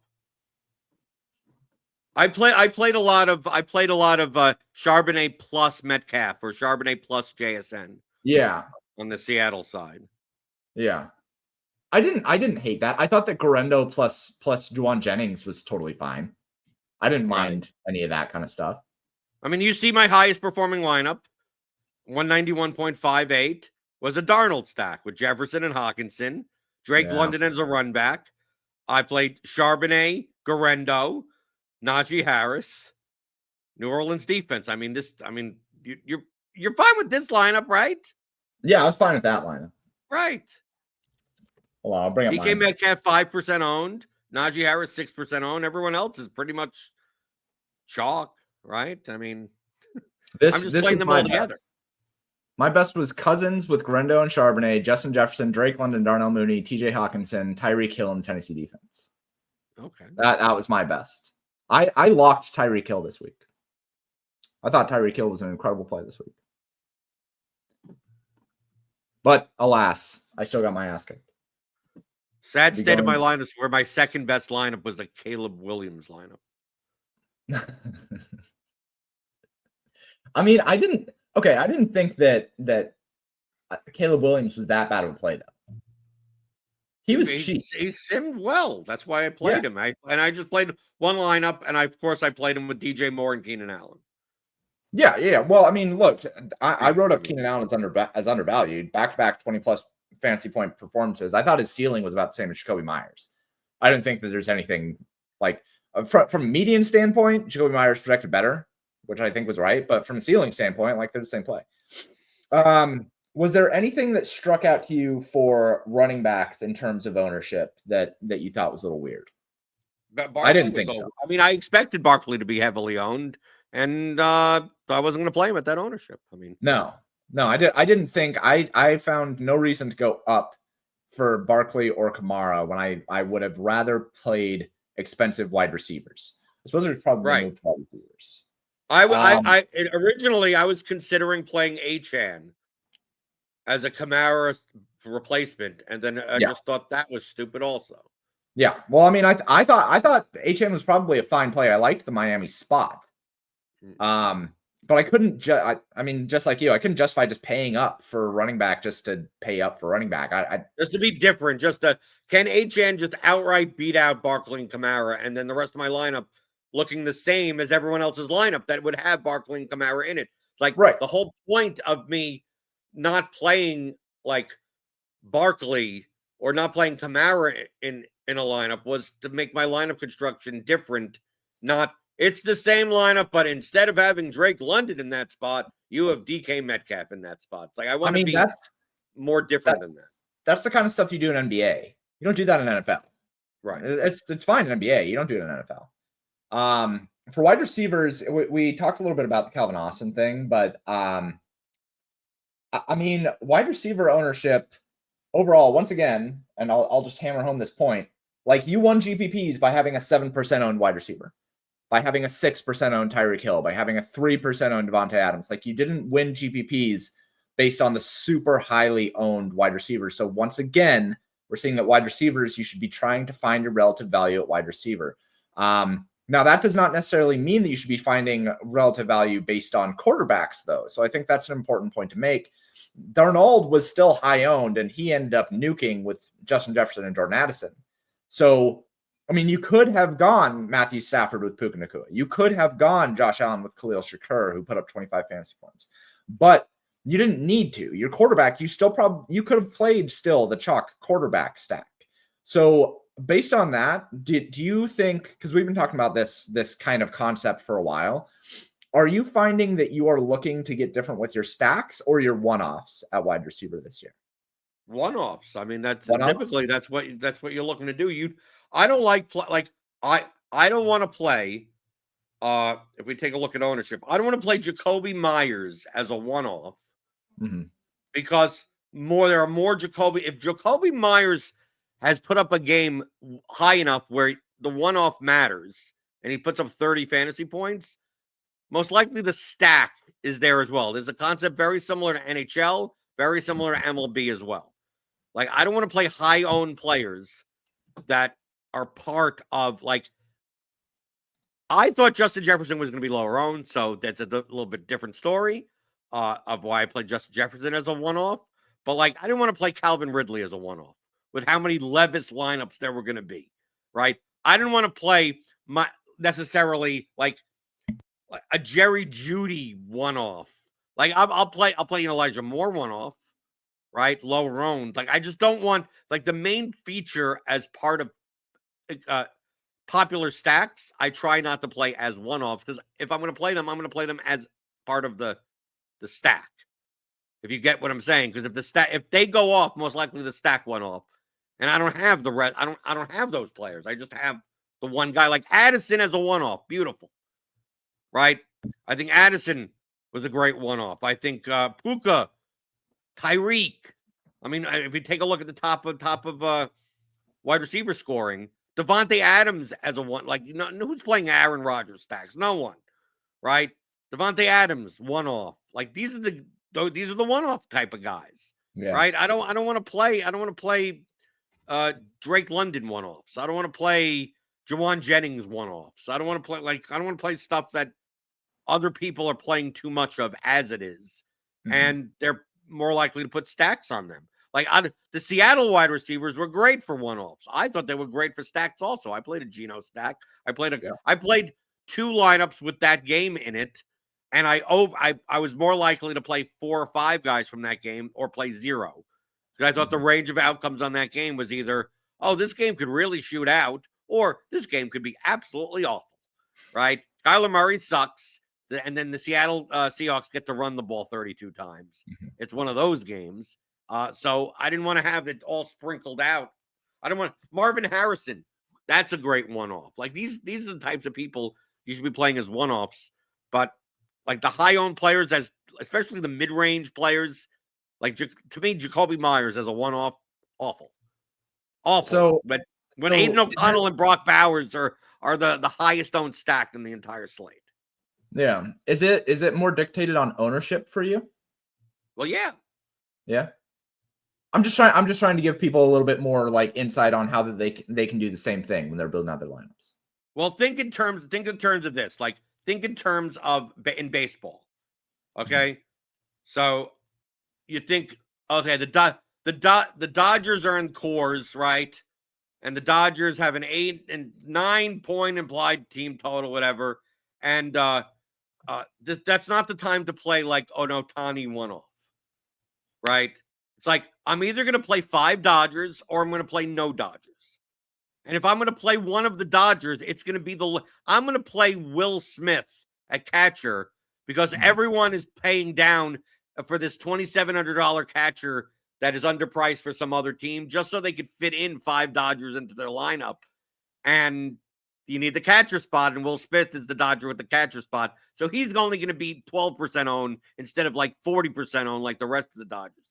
I played a lot of Charbonnet plus Metcalf or Charbonnet plus JSN. Yeah. On the Seattle side. Yeah. I didn't hate that. I thought that Garendo plus Juwan Jennings was totally fine. I didn't mind any of that kind of stuff. I mean, you see my highest performing lineup, 191.58, was a Darnold stack with Jefferson and Hawkinson, Drake London as a run back. I played Charbonnet, Garendo, Najee Harris, New Orleans defense. I mean, you're fine with this lineup, right? Yeah, I was fine with that lineup. Right. Hold on, I'll bring up DK Metcalf 5% owned, Najee Harris 6% owned. Everyone else is pretty much chalk, right? I mean, I'm just playing them all together. My best was Cousins with Garendo and Charbonnet, Justin Jefferson, Drake London, Darnell Mooney, TJ Hawkinson, Tyreek Hill, and the Tennessee defense. Okay. That was my best. I locked Tyreek Hill this week. I thought Tyreek Hill was an incredible play this week. But alas, I still got my ass kicked. Sad state of my lineups where my second best lineup was a Caleb Williams lineup. I mean, I didn't think that Caleb Williams was that bad of a play though. He was cheap. He simmed well. That's why I played him. I just played one lineup, and I played him with DJ Moore and Keenan Allen. Yeah. Well, I mean, look, I wrote up Keenan Allen as undervalued, back-to-back 20-plus fantasy point performances. I thought his ceiling was about the same as Jacoby Myers. I didn't think that there's anything like from a median standpoint, Jacoby Myers projected better, which I think was right. But from a ceiling standpoint, like they're the same play. Was there anything that struck out to you for running backs in terms of ownership that you thought was a little weird? I didn't think so. I mean, I expected Barkley to be heavily owned, and I wasn't going to play him at that ownership. I mean, no, I didn't think. I found no reason to go up for Barkley or Kamara when I would have rather played expensive wide receivers. I suppose there's probably moved wide receivers. Originally I was considering playing Achane as a Kamara replacement, and then I just thought that was stupid also. Yeah. Well, I mean, I thought Achane was probably a fine play. I liked the Miami spot. But I couldn't just like you, I couldn't justify just paying up for running back just to pay up for running back. Just to be different, can Achane just outright beat out Barkley and Kamara, and then the rest of my lineup looking the same as everyone else's lineup that would have Barkley and Kamara in it? Like the whole point of me not playing like Barkley or not playing Kamara in a lineup was to make my lineup construction different. Not it's the same lineup, but instead of having Drake London in that spot, you have DK Metcalf in that spot. It's like I want to be more different than that. That's the kind of stuff you do in NBA. You don't do that in NFL. Right. It's fine in NBA. You don't do it in NFL. For wide receivers, we talked a little bit about the Calvin Austin thing, but I mean, wide receiver ownership overall, once again, and I'll just hammer home this point, like you won GPPs by having a 7% owned wide receiver, by having a 6% owned Tyreek Hill, by having a 3% owned Devontae Adams. Like you didn't win GPPs based on the super highly owned wide receivers. So once again, we're seeing that wide receivers, you should be trying to find your relative value at wide receiver. Now, that does not necessarily mean that you should be finding relative value based on quarterbacks, though. So I think that's an important point to make. Darnold was still high owned, and he ended up nuking with Justin Jefferson and Jordan Addison. So, I mean, you could have gone Matthew Stafford with Puka Nacua. You could have gone Josh Allen with Khalil Shakur, who put up 25 fantasy points. But you didn't need to. Your quarterback, you could have played still the chalk quarterback stack. So based on that, do you think, because we've been talking about this kind of concept for a while, are you finding that you are looking to get different with your stacks or your one-offs at wide receiver this year? One-offs. I mean, typically that's what you're looking to do. I don't I don't want to play. If we take a look at ownership, I don't want to play Jacoby Myers as a one-off because there are more Jacoby. If Jacoby Myers has put up a game high enough where the one-off matters and he puts up 30 fantasy points, most likely the stack is there as well. There's a concept very similar to NHL, very similar to MLB as well. Like, I don't want to play high-owned players that are part of, like, I thought Justin Jefferson was going to be lower owned, so that's a little bit different story of why I played Justin Jefferson as a one-off. But like, I didn't want to play Calvin Ridley as a one-off with how many Levis lineups there were going to be, right? I didn't want to play my necessarily like a Jerry Jeudy one-off. Like I'll play an Elijah Moore one-off, right? Lower owned. Like I just don't want like the main feature as part of popular stacks. I try not to play as one-offs because if I'm going to play them, I'm going to play them as part of the stack. If you get what I'm saying, because if they go off, most likely the stack went off, and I don't have the rest. I don't have those players. I just have the one guy like Addison as a one-off. Beautiful, right? I think Addison was a great one-off. I think Puka, Tyreek. I mean, if you take a look at the top of wide receiver scoring, Devontae Adams as a one, like who's playing Aaron Rodgers stacks? No one, right? Devontae Adams one off. Like these are the one off type of guys, right? I don't want to play Drake London one offs. I don't want to play Jawan Jennings one offs. I don't want to play stuff that other people are playing too much of as it is, and they're more likely to put stacks on them. Like the Seattle wide receivers were great for one-offs. I thought they were great for stacks also. I played a Geno stack. I played 2 lineups with that game in it, and I was more likely to play 4 or 5 guys from that game or play 0. Because I thought the range of outcomes on that game was either, oh, this game could really shoot out, or this game could be absolutely awful, right? Kyler Murray sucks, and then the Seattle Seahawks get to run the ball 32 times. It's one of those games. So I didn't want to have it all sprinkled out. I don't want Marvin Harrison. That's a great one-off. Like these are the types of people you should be playing as one-offs. But like the high-owned players, especially the mid-range players, like to me, Jacoby Myers as a one-off, awful. So, but when Aiden O'Connell and Brock Bowers are the highest owned stack in the entire slate. Yeah, is it more dictated on ownership for you? Well, yeah. I'm just trying to give people a little bit more like insight on how that they can do the same thing when they're building out their lineups. Well, think in terms of this. Like think in terms of in baseball. Okay, so you think, okay, the Dodgers are in cores, right? And the Dodgers have an 8 and 9 point implied team total, whatever. And that's not the time to play like an Ohtani one-off, right? It's like I'm either going to play 5 Dodgers or I'm going to play no Dodgers. And if I'm going to play one of the Dodgers, it's going to be I'm going to play Will Smith at catcher because everyone is paying down for this $2,700 catcher that is underpriced for some other team just so they could fit in 5 Dodgers into their lineup. And you need the catcher spot, and Will Smith is the Dodger with the catcher spot. So he's only going to be 12% owned instead of like 40% owned like the rest of the Dodgers.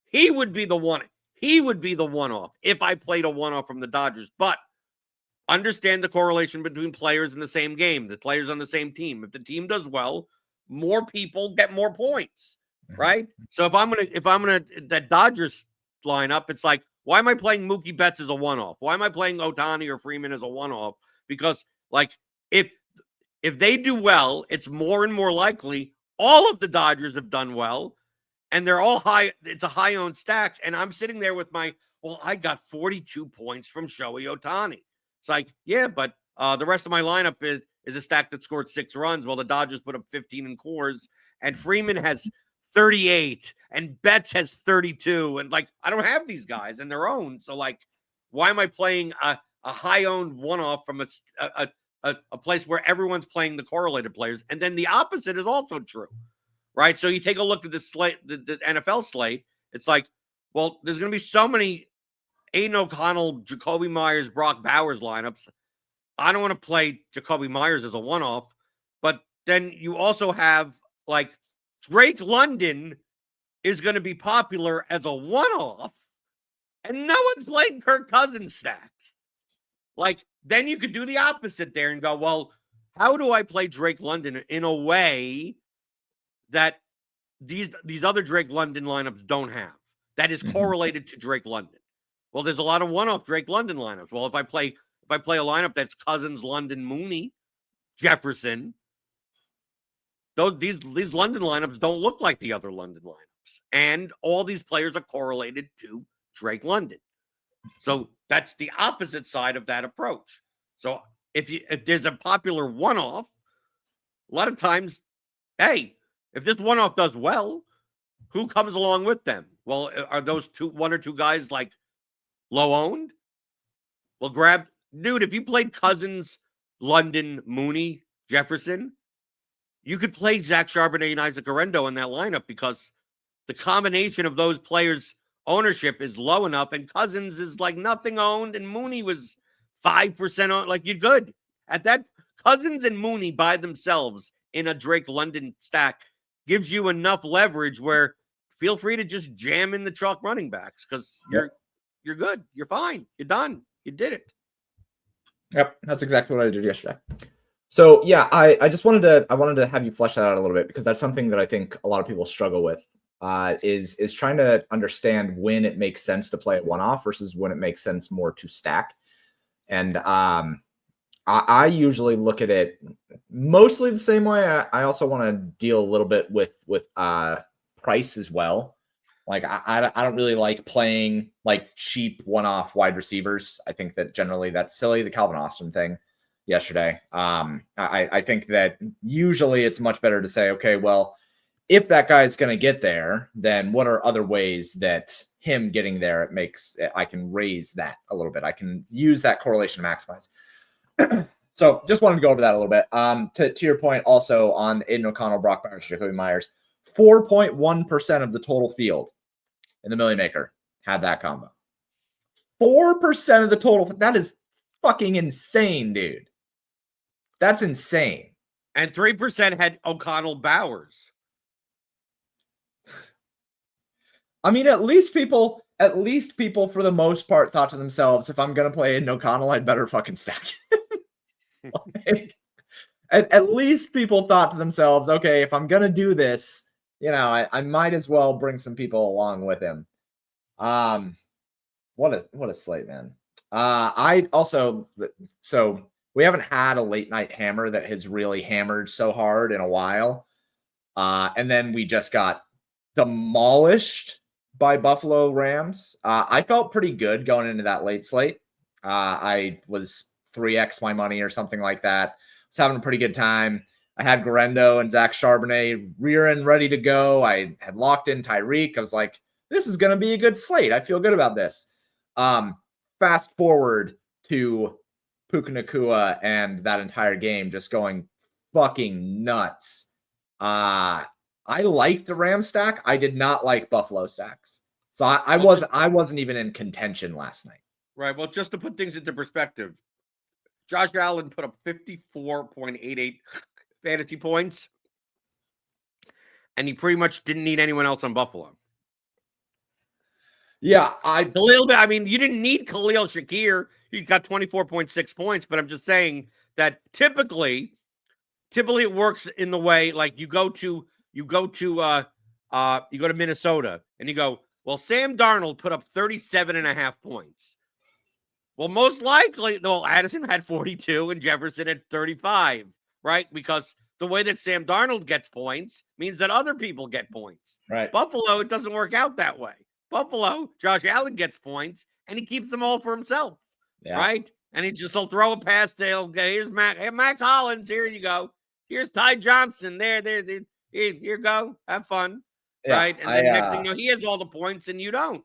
He would be the one. He would be the one-off if I played a one-off from the Dodgers. But understand the correlation between players in the same game, the players on the same team. If the team does well, more people get more points, right? So if I'm gonna that Dodgers lineup, it's like, why am I playing Mookie Betts as a one-off? Why am I playing Ohtani or Freeman as a one-off? Because like if they do well, it's more and more likely all of the Dodgers have done well. And they're all high. It's a high-owned stack. And I'm sitting there with I got 42 points from Shohei Ohtani. It's like, yeah, but the rest of my lineup is a stack that scored 6 runs. Well, the Dodgers put up 15 in cores. And Freeman has 38. And Betts has 32. And, like, I don't have these guys in their own. So, like, why am I playing a high-owned one-off from a place where everyone's playing the correlated players? And then the opposite is also true. Right. So you take a look at the slate, the NFL slate. It's like, well, there's going to be so many Aiden O'Connell, Jacoby Myers, Brock Bowers lineups. I don't want to play Jacoby Myers as a one-off. But then you also have like Drake London is going to be popular as a one-off. And no one's playing Kirk Cousins stacks. Like, then you could do the opposite there and go, well, how do I play Drake London in a way that these other Drake London lineups don't have, that is correlated to Drake London? Well, there's a lot of one-off Drake London lineups. Well, if I play a lineup that's Cousins, London, Mooney, Jefferson. These London lineups don't look like the other London lineups. And all these players are correlated to Drake London. So that's the opposite side of that approach. So if there's a popular one-off, a lot of times, hey, if this one-off does well, who comes along with them? Well, are those one or two guys like low owned? Well, dude, if you played Cousins, London, Mooney, Jefferson, you could play Zach Charbonnet and Isaac Orendo in that lineup because the combination of those players' ownership is low enough, and Cousins is like nothing owned, and Mooney was 5% owned. Like, you're good. At that, Cousins and Mooney by themselves in a Drake London stack gives you enough leverage where feel free to just jam in the chalk running backs because you're good. You're fine. You're done. You did it. Yep, that's exactly what I did yesterday. So yeah, I wanted to have you flesh that out a little bit because that's something that I think a lot of people struggle with. Is trying to understand when it makes sense to play a one-off versus when it makes sense more to stack. And I usually look at it mostly the same way. I also want to deal a little bit with price as well. Like I don't really like playing like cheap one-off wide receivers. I think that generally that's silly. The Calvin Austin thing yesterday. I think that usually it's much better to say, okay, well, if that guy is going to get there, then what are other ways that him getting there, I can raise that a little bit. I can use that correlation to maximize. So just wanted to go over that a little bit. To your point also on Aiden O'Connell, Brock Bowers, Jacoby Myers, 4.1% of the total field in the Million Maker had that combo. 4% of the total. That is fucking insane, dude. That's insane. And 3% had O'Connell Bowers. I mean, at least people for the most part thought to themselves, if I'm going to play Aiden O'Connell, I'd better fucking stack like, at least people thought to themselves, okay, if I'm going to do this, I might as well bring some people along with him. What a slate, man. I also, so we haven't had a late night hammer that has really hammered so hard in a while. And then we just got demolished by Buffalo Rams. I felt pretty good going into that late slate. I was 3x my money or something like that. I was having a pretty good time. I had Garendo and Zach Charbonnet rearing ready to go. I had locked in Tyreek. I was like, this is going to be a good slate. I feel good about this. Fast forward to Puka Nacua and that entire game just going fucking nuts. I liked the Ram stack. I did not like Buffalo stacks. So I wasn't even in contention last night. Right. Well, just to put things into perspective, Josh Allen put up 54.88 fantasy points, and he pretty much didn't need anyone else on Buffalo. Yeah, a little bit. I mean, you didn't need Khalil Shakir. He got 24.6 points, but I'm just saying that typically it works in the way like you go to Minnesota and you go, well, Sam Darnold put up 37.5 points. Well, most likely, Addison had 42 and Jefferson had 35, right? Because the way that Sam Darnold gets points means that other people get points. Right. Buffalo, it doesn't work out that way. Buffalo, Josh Allen gets points and he keeps them all for himself, right? And he'll throw a pass to, okay, here's Mac Hollins, here you go. Here's Ty Johnson, there, here you go, have fun, right? And then next thing you know, he has all the points and you don't.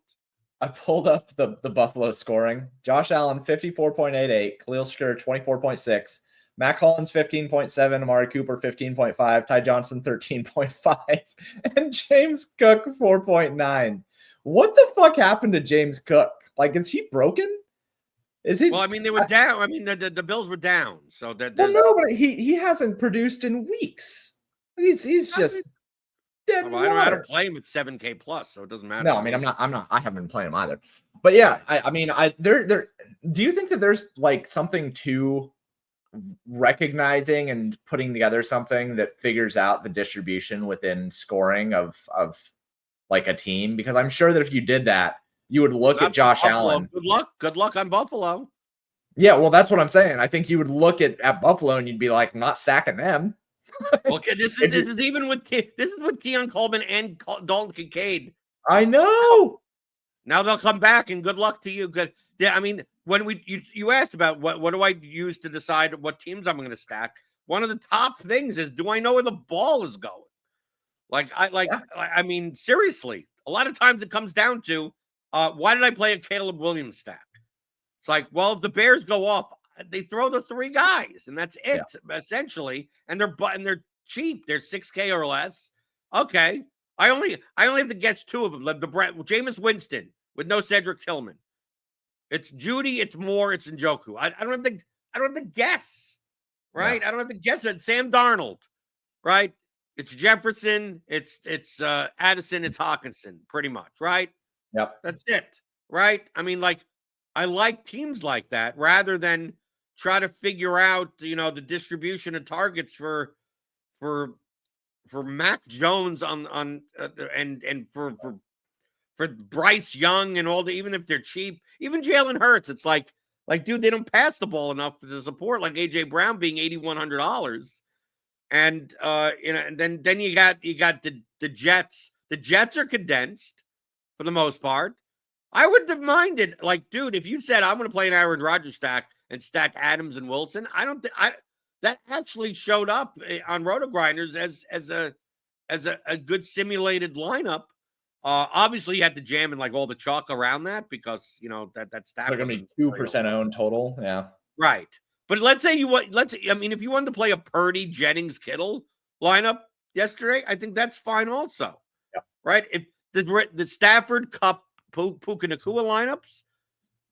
I pulled up the Buffalo scoring. Josh Allen, 54.88. Khalil Shakir, 24.6. Mac Hollins, 15.7. Amari Cooper, 15.5. Ty Johnson, 13.5. And James Cook, 4.9. What the fuck happened to James Cook? Like, is he broken? Is he? Well, I mean, they were down. I mean, the Bills were down. So that. Well, no, but he hasn't produced in weeks. He's just dead water. I don't play him at 7K plus, so it doesn't matter. No, I mean, I'm not. I haven't been playing him either. But yeah, I mean, there. Do you think that there's like something to recognizing and putting together something that figures out the distribution within scoring of like a team? Because I'm sure that if you did that, you would look at Josh Allen. Good luck on Buffalo. Yeah, well, that's what I'm saying. I think you would look at Buffalo and you'd be like, I'm not stacking them. Okay, this is even with Keon Coleman and Dalton Kincaid. I know. Now they'll come back, and good luck to you. Good. Yeah, I mean, when you asked about what do I use to decide what teams I'm going to stack, one of the top things is, do I know where the ball is going? I mean, seriously, a lot of times it comes down to why did I play a Caleb Williams stack? It's like, well, if the Bears go off, they throw the 3 guys, and that's it, essentially. And they're cheap. They're $6K or less. Okay. I only have to guess 2 of them. Jameis Winston with no Cedric Tillman. It's Judy, it's Moore, it's Njoku. I don't have to guess, right? Yeah. I don't have to guess it. Sam Darnold, right? It's Jefferson, it's Addison, it's Hawkinson, pretty much, right? Yep. That's it, right? I mean, like, I like teams like that rather than try to figure out, the distribution of targets for Mac Jones and for Bryce Young and all even if they're cheap, even Jalen Hurts, it's like, dude, they don't pass the ball enough to support like AJ Brown being $8,100. And and then you got the Jets. The Jets are condensed for the most part. I wouldn't have minded, like, dude, if you said I'm going to play an Aaron Rodgers stack and stack Adams and Wilson, I don't think that actually showed up on Roto Grinders as a good simulated lineup. Obviously, you had to jam in like all the chalk around that because that stack. They're going to be 2% owned total, yeah. Right, but let's say if you wanted to play a Purdy, Jennings, Kittle lineup yesterday, I think that's fine also. Yeah. Right, if the Stafford, Cup, Puka Nacua lineups.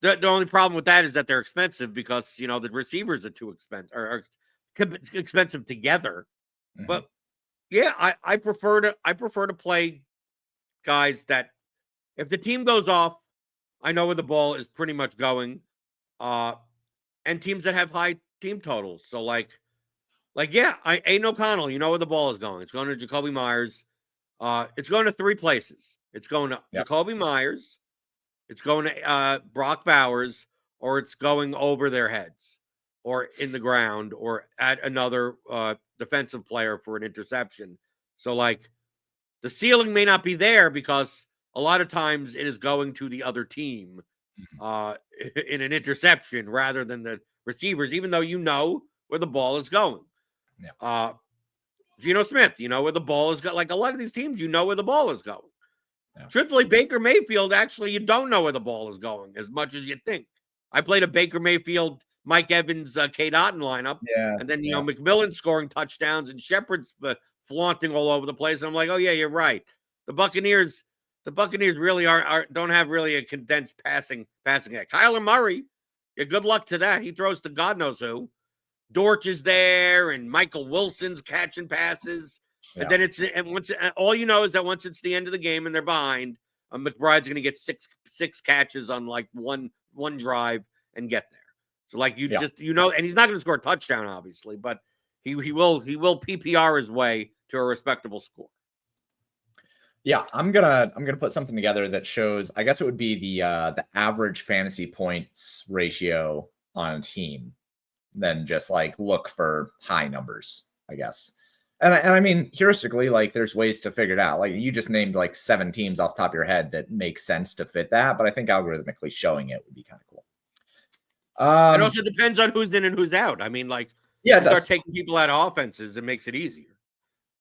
The only problem with that is that they're expensive because the receivers are too expensive or expensive together. Mm-hmm. But yeah, I prefer to play guys that if the team goes off, I know where the ball is pretty much going, and teams that have high team totals. So like Aiden O'Connell, you know where the ball is going. It's going to Jacoby Myers. It's going to 3 places. It's going to Jacoby Myers, it's going to Brock Bowers, or it's going over their heads or in the ground or at another defensive player for an interception. So, like, the ceiling may not be there because a lot of times it is going to the other team in an interception rather than the receivers, even though you know where the ball is going. Yeah. Geno Smith, you know where the ball is going. Like, a lot of these teams, you know where the ball is going. Yeah. Truthfully, Baker Mayfield, actually, you don't know where the ball is going as much as you think. I played a Baker Mayfield, Mike Evans, Kate Otten lineup. Yeah. And then, McMillan scoring touchdowns and Shepard's flaunting all over the place. And I'm like, oh, yeah, you're right. The Buccaneers really don't have really a condensed passing act. Kyler Murray, yeah, good luck to that. He throws to God knows who. Dortch is there, and Michael Wilson's catching passes. Yeah. And then all you know is that once it's the end of the game and they're behind, McBride's going to get six catches on like one drive and get there. So like and he's not going to score a touchdown, obviously, but he will PPR his way to a respectable score. Yeah, I'm gonna put something together that shows. I guess it would be the average fantasy points ratio on a team. Then just like look for high numbers, I guess. And I mean, heuristically, like there's ways to figure it out. Like you just named like 7 teams off the top of your head that make sense to fit that. But I think algorithmically showing it would be kind of cool. It also depends on who's in and who's out. I mean, like, start taking people out of offenses, it makes it easier.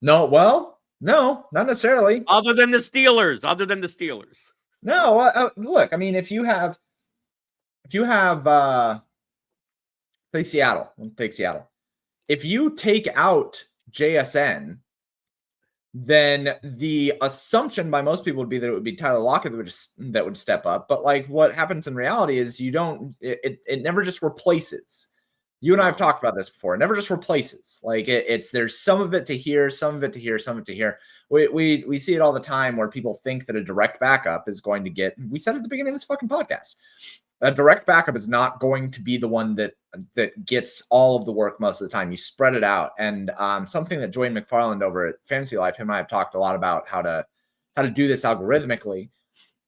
No, not necessarily. Other than the Steelers. No, look, I mean, if you have take Seattle. Take Seattle. If you take out JSN, then the assumption by most people would be that it would be Tyler Lockett that would step up. But like what happens in reality is it never just replaces. You and I have talked about this before. It never just replaces. Like there's some of it to here, some of it to here, some of it to here. We see it all the time where people think that a direct backup is going to get. We said at the beginning of this fucking podcast, a direct backup is not going to be the one that gets all of the work most of the time. You spread it out. And something that Joy McFarland over at Fantasy Life, him and I have talked a lot about how to do this algorithmically,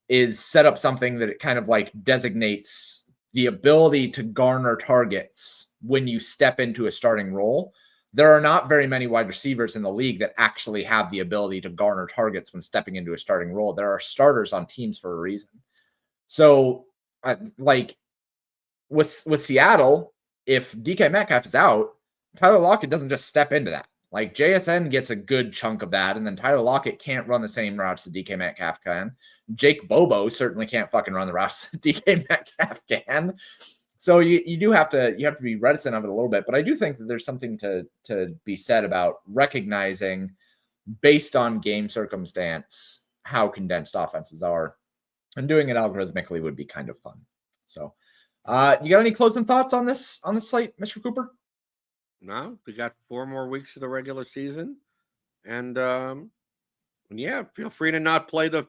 is set up something that it kind of like designates the ability to garner targets when you step into a starting role. There are not very many wide receivers in the league that actually have the ability to garner targets when stepping into a starting role. There are starters on teams for a reason. So, like with Seattle, if DK Metcalf is out, Tyler Lockett doesn't just step into that. Like JSN gets a good chunk of that, and then Tyler Lockett can't run the same routes that DK Metcalf can. Jake Bobo certainly can't fucking run the routes that DK Metcalf can. So you do have to be reticent of it a little bit, but I do think that there's something to be said about recognizing based on game circumstance how condensed offenses are, and doing it algorithmically would be kind of fun. So, you got any closing thoughts on this slate, Mr. Cooper? No, we got 4 more weeks of the regular season, and yeah, feel free to not play the.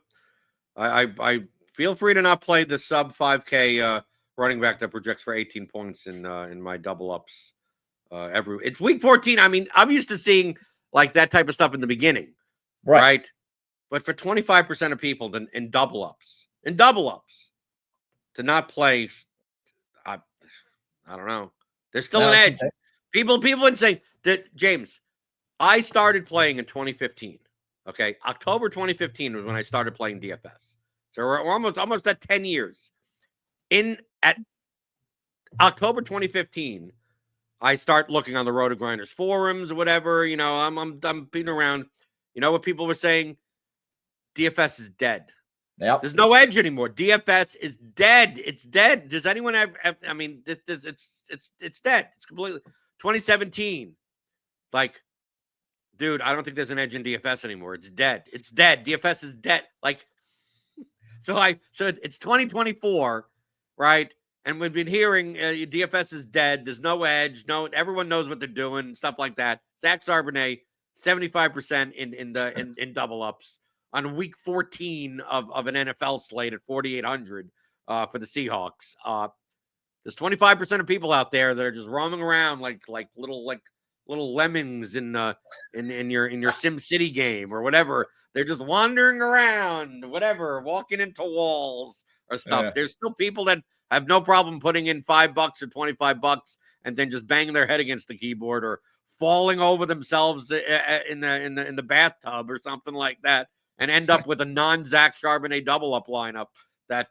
I feel free to not play the sub 5K running back that projects for 18 points in my double ups. It's week 14. I mean, I'm used to seeing like that type of stuff in the beginning, right? But for 25% of people in double ups, to not play, I don't know. There's still an edge. People would say that, James, I started playing in 2015. Okay, October 2015 was when I started playing DFS. So we're almost at 10 years. At October 2015, I start looking on the Roto Grinders forums or whatever. You know, I'm beating around. You know what people were saying? DFS is dead. Yep. There's no edge anymore. DFS is dead. It's dead. Does anyone have I mean, it's dead. It's completely 2017. Like, dude, I don't think there's an edge in DFS anymore. It's dead. It's dead. DFS is dead. Like, so it's 2024, right? And we've been hearing DFS is dead. There's no edge. No, everyone knows what they're doing. Stuff like that. Zach Charbonnet, 75% in double ups on week 14 of an NFL slate at 4,800 for the Seahawks. There's 25% of people out there that are just roaming around like little lemmings in your Sim City game or whatever. They're just wandering around, whatever, walking into walls or stuff. Yeah. There's still people that have no problem putting in $5 or $25 and then just banging their head against the keyboard or falling over themselves in the bathtub or something like that, and end up with a non-Zach Charbonnet double up lineup that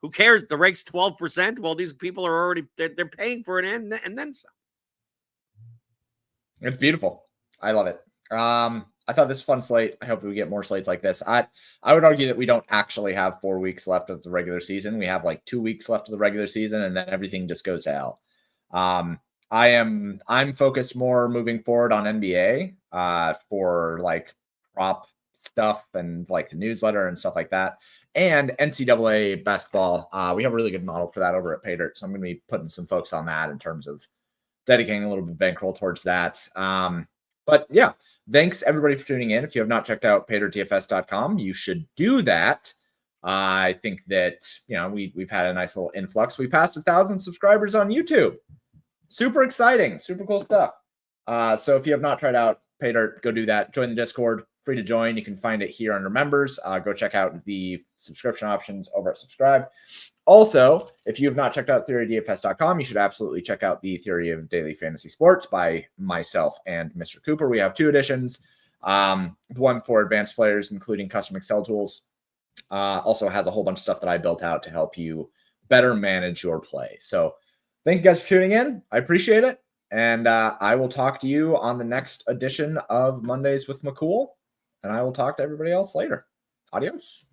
who cares? The rake's 12%. Well, these people are already they're paying for it and then some. It's beautiful. I love it. I thought this was a fun slate. I hope we get more slates like this. I would argue that we don't actually have 4 weeks left of the regular season. We have like 2 weeks left of the regular season, and then everything just goes to hell. I'm focused more moving forward on NBA for like prop stuff and like the newsletter and stuff like that, and NCAA basketball. We have a really good model for that over at PayDirt, so I'm going to be putting some folks on that in terms of dedicating a little bit of bankroll towards that. But yeah, thanks everybody for tuning in. If you have not checked out PayDirtDFS.com, you should do that. I think that, you know, we've had a nice little influx. We passed 1,000 subscribers on YouTube. Super exciting, super cool stuff. So if you have not tried out PayDirt, go do that. Join the Discord, free to join. You can find it here under members. Go check out the subscription options over at subscribe. Also, if you have not checked out theorydfs.com, you should absolutely check out the Theory of Daily Fantasy Sports by myself and Mr. Cooper. We have 2 editions. One for advanced players, including custom Excel tools. Also has a whole bunch of stuff that I built out to help you better manage your play. So thank you guys for tuning in. I appreciate it. And I will talk to you on the next edition of Mondays with McCool. And I will talk to everybody else later. Adios.